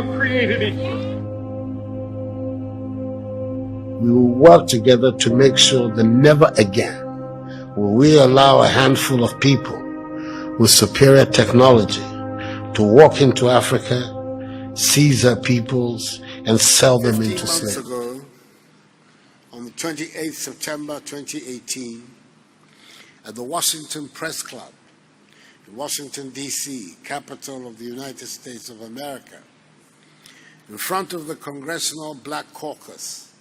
God created equal. We will work together to make sure that never again will we allow a handful of people with superior technology to walk into Africa, seize our peoples, and sell them into slavery. 15 months ago, on the 28th September 2018, at the Washington Press Club in Washington, D.C., capital of the United States of America, in front of the Congressional Black Caucus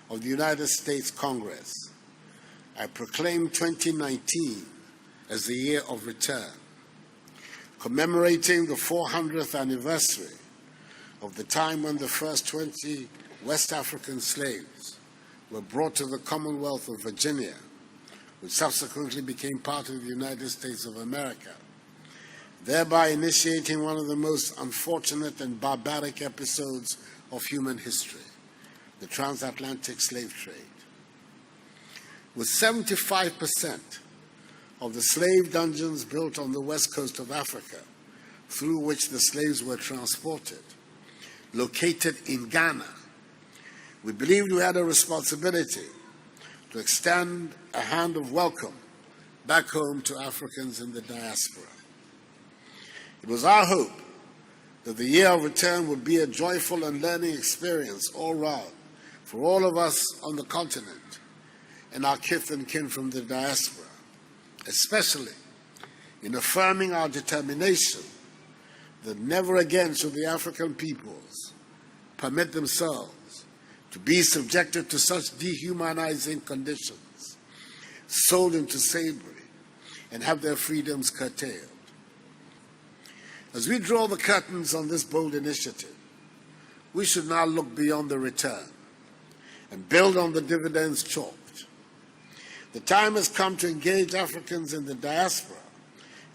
of the United States Congress, I proclaimed 2019 as the year of return, commemorating the 400th anniversary of the time when the first 20 West African slaves were brought to the Commonwealth of Virginia, which subsequently became part of the United States of America, thereby initiating one of the most unfortunate and barbaric episodes of human history, the transatlantic slave trade. With 75% of the slave dungeons built on the west coast of Africa, through which the slaves were transported, located in Ghana, we believed we had a responsibility to extend a hand of welcome back home to Africans in the diaspora. It was our hope that the year of return would be a joyful and learning experience all round for all of us on the continent and our kith and kin from the diaspora, especially in affirming our determination that never again should the African peoples permit themselves to be subjected to such dehumanizing conditions, sold into slavery, and have their freedoms curtailed. As we draw the curtains on this bold initiative, we should now look beyond the return and build on the dividends chalked. The time has come to engage Africans in the diaspora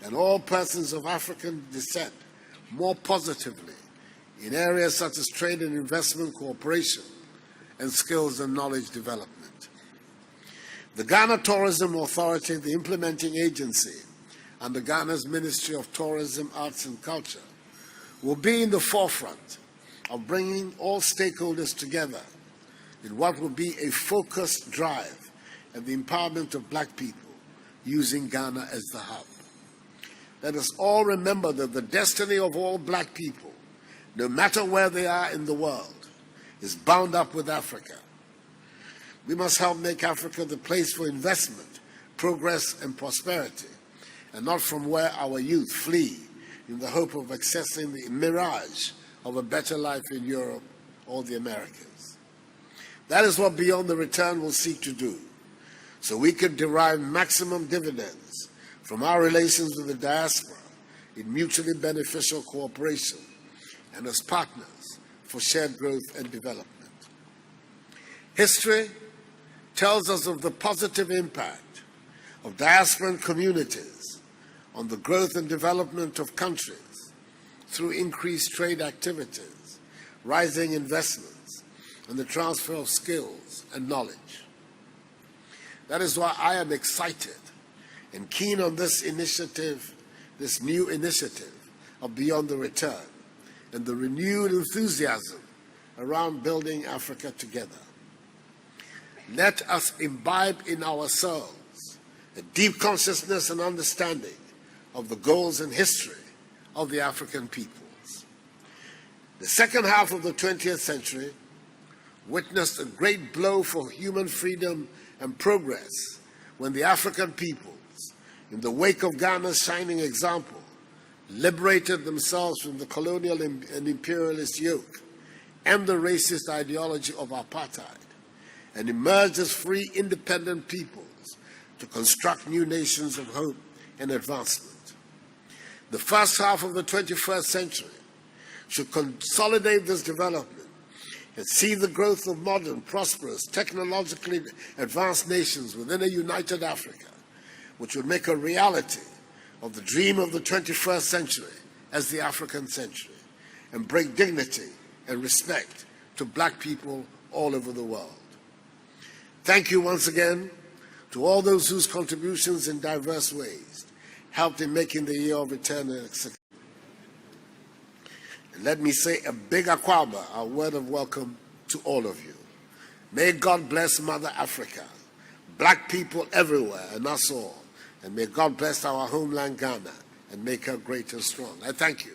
and all persons of African descent more positively in areas such as trade and investment cooperation and skills and knowledge development. The Ghana Tourism Authority, the implementing agency under Ghana's Ministry of Tourism, Arts and Culture, will be in the forefront of bringing all stakeholders together in what will be a focused drive at the empowerment of black people, using Ghana as the hub. Let us all remember that the destiny of all black people, no matter where they are in the world, is bound up with Africa. We must help make Africa the place for investment, progress, and prosperity, and not from where our youth flee in the hope of accessing the mirage of a better life in Europe or the Americas. That is what Beyond the Return will seek to do, so we can derive maximum dividends from our relations with the diaspora in mutually beneficial cooperation and as partners for shared growth and development. History tells us of the positive impact of diasporan communities on the growth and development of countries through increased trade activities, rising investments, and the transfer of skills and knowledge. That is why I am excited and keen on this initiative, this new initiative of Beyond the Return, and the renewed enthusiasm around building Africa together. Let us imbibe in ourselves a deep consciousness and understanding of the goals and history of the African peoples. The second half of the 20th century witnessed a great blow for human freedom and progress when the African peoples, in the wake of Ghana's shining example, liberated themselves from the colonial and imperialist yoke and the racist ideology of apartheid, and emerged as free, independent peoples to construct new nations of hope and advancement. The first half of the 21st century should consolidate this development and see the growth of modern, prosperous, technologically advanced nations within a united Africa, which would make a reality of the dream of the 21st century as the African century, and bring dignity and respect to black people all over the world. Thank you once again to all those whose contributions in diverse ways helped in making the year of return a success. Let me say a big Akwaba, a word of welcome to all of you. May God bless Mother Africa, black people everywhere, and us all. And may God bless our homeland Ghana and make her great and strong. I thank you.